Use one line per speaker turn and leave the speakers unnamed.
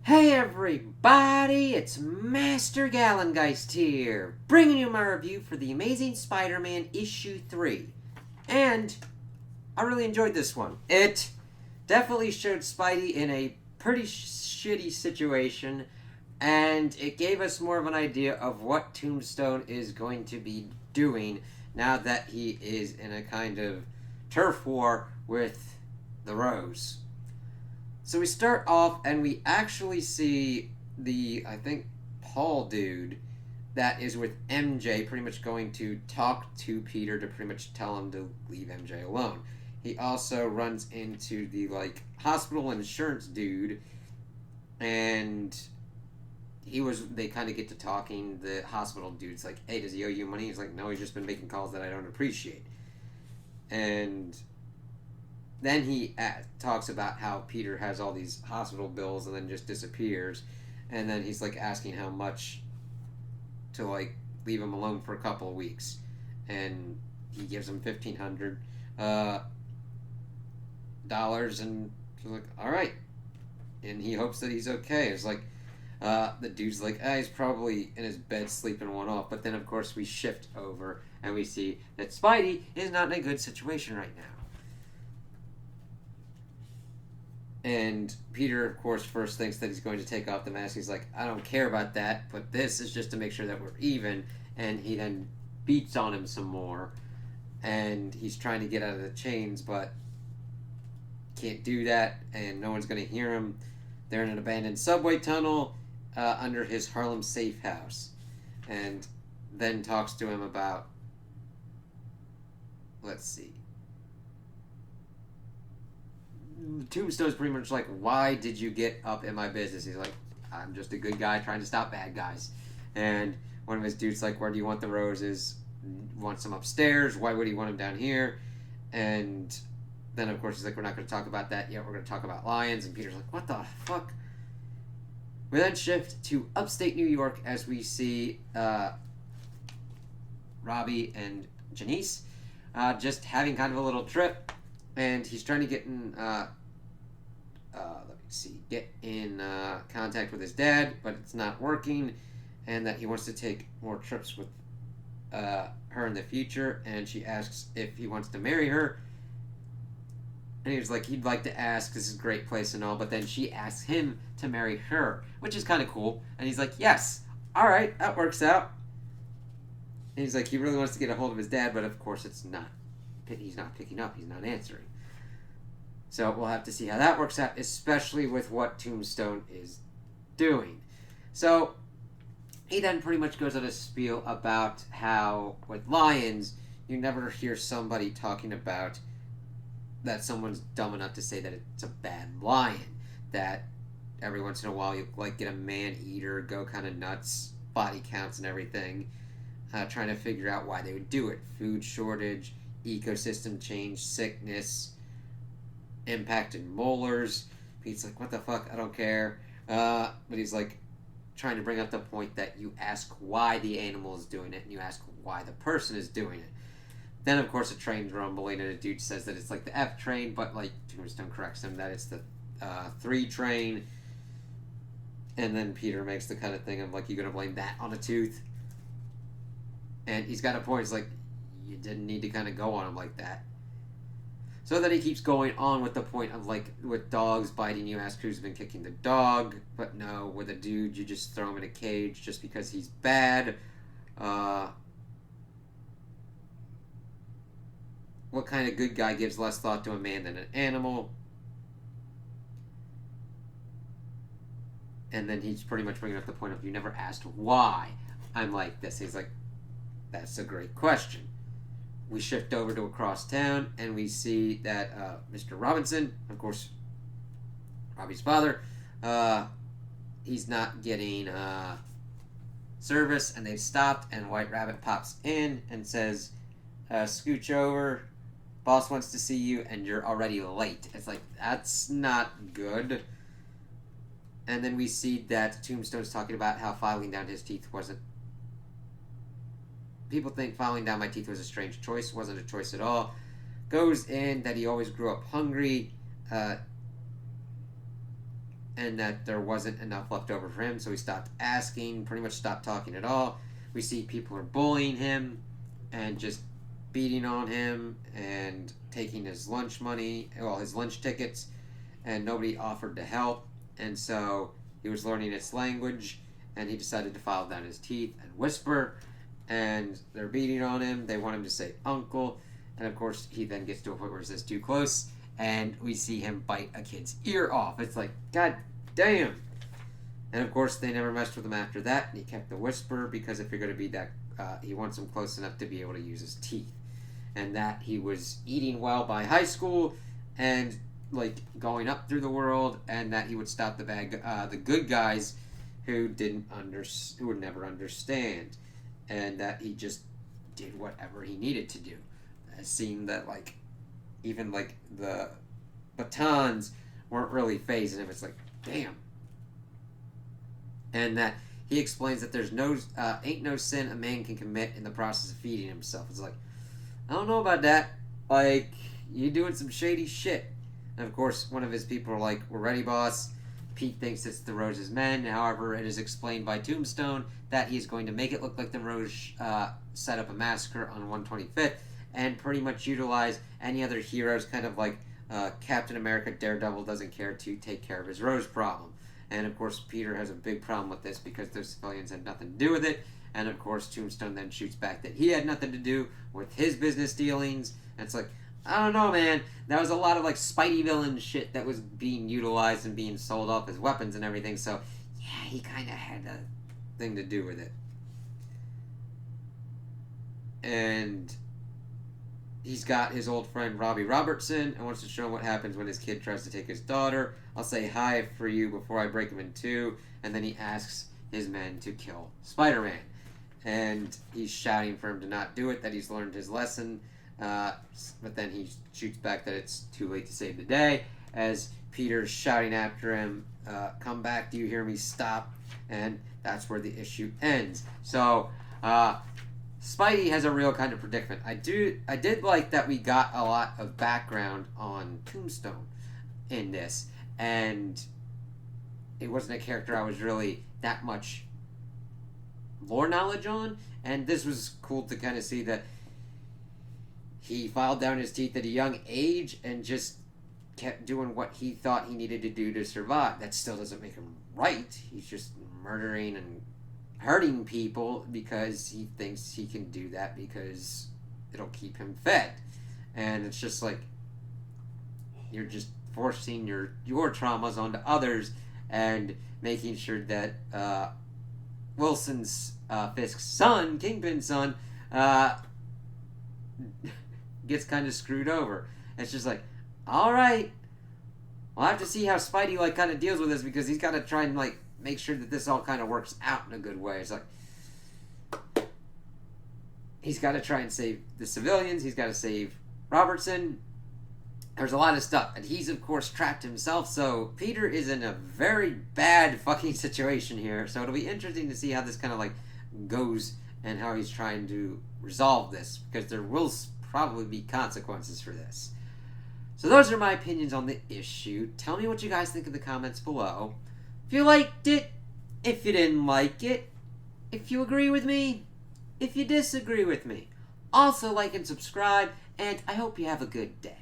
Hey everybody, it's Master Gallengeist here, bringing you my review for The Amazing Spider-Man Issue 3. And I really enjoyed this one. It definitely showed Spidey in a pretty shitty situation, and it gave us more of an idea of what Tombstone is going to be doing now that he is in a kind of turf war with the Rose. So we start off and we actually see I think, Paul dude that is with MJ pretty much going to talk to Peter to pretty much tell him to leave MJ alone. He also runs into the, hospital insurance dude, and they kind of get to talking. The hospital dude's like, hey, does he owe you money? He's like, no, he's just been making calls that I don't appreciate. And then he talks about how Peter has all these hospital bills and then just disappears. And then he's asking how much to leave him alone for a couple of weeks. And he gives him $1,500 and he's like, all right. And he hopes that he's okay. It's the dude's like, he's probably in his bed sleeping one off. But then, of course, we shift over and we see that Spidey is not in a good situation right now. And Peter, of course, first thinks that he's going to take off the mask. He's like, I don't care about that, but this is just to make sure that we're even. And he then beats on him some more. And he's trying to get out of the chains, but can't do that. And no one's going to hear him. They're in an abandoned subway tunnel under his Harlem safe house. And then talks to him about, let's see. Tombstone's pretty much like, why did you get up in my business? He's like, I'm just a good guy trying to stop bad guys. And one of his dudes like, where do you want the roses? Wants them upstairs. Why would he want them down here? And then, of course, he's like, we're not going to talk about that yet. We're going to talk about lions. And Peter's like, what the fuck? We then shift to upstate New York as we see Robbie and Janice just having kind of a little trip. And he's trying to get in, get in contact with his dad, but it's not working, and that he wants to take more trips with her in the future. And she asks if he wants to marry her, and he was like, he'd like to ask, this is a great place and all, but then she asks him to marry her, which is kind of cool. And he's like, yes, all right, that works out. And he's like, he really wants to get a hold of his dad, but of course he's not picking up, he's not answering. So we'll have to see how that works out, especially with what Tombstone is doing. So he then pretty much goes on a spiel about how with lions, you never hear somebody talking about that someone's dumb enough to say that it's a bad lion. That every once in a while you get a man-eater, go kind of nuts, body counts and everything, trying to figure out why they would do it. Food shortage, ecosystem change, sickness, impacted molars. Pete's like, what the fuck, I don't care. But he's trying to bring up the point that you ask why the animal is doing it and you ask why the person is doing it. Then, of course, a train's rumbling and a dude says that it's the F train, but Tombstone corrects him that it's the 3 train. And then Peter makes the kind of thing of you gonna blame that on a tooth? And he's got a point. He's like, you didn't need to kind of go on him like that. So then he keeps going on with the point of with dogs biting you, ask who's been kicking the dog. But no, with a dude, you just throw him in a cage just because he's bad. What kind of good guy gives less thought to a man than an animal? And then he's pretty much bringing up the point of, you never asked why I'm like this. He's like, that's a great question. We shift over to across town, and we see that Mr. Robinson, of course, Robbie's father, he's not getting service, and they've stopped, and White Rabbit pops in and says, scooch over, boss wants to see you, and you're already late. It's that's not good. And then we see that Tombstone's talking about how filing down his teeth wasn't... People think filing down my teeth was a strange choice. Wasn't a choice at all. Goes in that he always grew up hungry. and that there wasn't enough left over for him, so he stopped asking, pretty much stopped talking at all. We see people are bullying him and just beating on him and taking his lunch money, well, his lunch tickets, and nobody offered to help. And so he was learning its language, and he decided to file down his teeth and whisper. And they're beating on him. They want him to say uncle. And of course, he then gets to a point where he says too close, and we see him bite a kid's ear off. It's like, God damn. And of course, they never messed with him after that, and he kept the whisper because if you're going to be that, he wants him close enough to be able to use his teeth. And that he was eating well by high school and like going up through the world, and that he would stop the good guys who who would never understand, and that he just did whatever he needed to do. It seemed that like even like the batons weren't really phasing him. It's like, damn. And that he explains that there's ain't no sin a man can commit in the process of feeding himself. It's like, I don't know about that. Like, you doing some shady shit. And of course, one of his people are like, we're ready, boss. Pete thinks it's the Rose's men. However, it is explained by Tombstone that he's going to make it look like the Rose set up a massacre on 125th and pretty much utilize any other heroes, kind of like Captain America, Daredevil doesn't care to take care of his Rose problem. And of course, Peter has a big problem with this because those civilians had nothing to do with it. And of course, Tombstone then shoots back that he had nothing to do with his business dealings. And it's like, I don't know, man. That was a lot of like Spidey villain shit that was being utilized and being sold off as weapons and everything. So, yeah, he kind of had a thing to do with it. And he's got his old friend Robbie Robertson and wants to show him what happens when his kid tries to take his daughter. I'll say hi for you before I break him in two. And then he asks his men to kill Spider-Man. And he's shouting for him to not do it, that he's learned his lesson. But then he shoots back that it's too late to save the day, as Peter's shouting after him, come back, do you hear me, stop? And that's where the issue ends. So, Spidey has a real kind of predicament. I did like that we got a lot of background on Tombstone in this, and it wasn't a character I was really that much lore knowledge on, and this was cool to kind of see that he filed down his teeth at a young age and just kept doing what he thought he needed to do to survive. That still doesn't make him right. He's just murdering and hurting people because he thinks he can do that because it'll keep him fed. And it's just like, you're just forcing your traumas onto others and making sure that Wilson's Fisk's son, Kingpin's son, gets kind of screwed over. It's just like, all right, we'll have to see how Spidey like kind of deals with this, because he's got to try and like make sure that this all kind of works out in a good way. It's like, he's got to try and save the civilians. He's got to save Robertson. There's a lot of stuff, and he's of course trapped himself. So Peter is in a very bad fucking situation here. So it'll be interesting to see how this kind of like goes and how he's trying to resolve this, because there will probably be consequences for this. So those are my opinions on the issue. Tell me what you guys think in the comments below. If you liked it, if you didn't like it, if you agree with me, if you disagree with me. Also like and subscribe, and I hope you have a good day.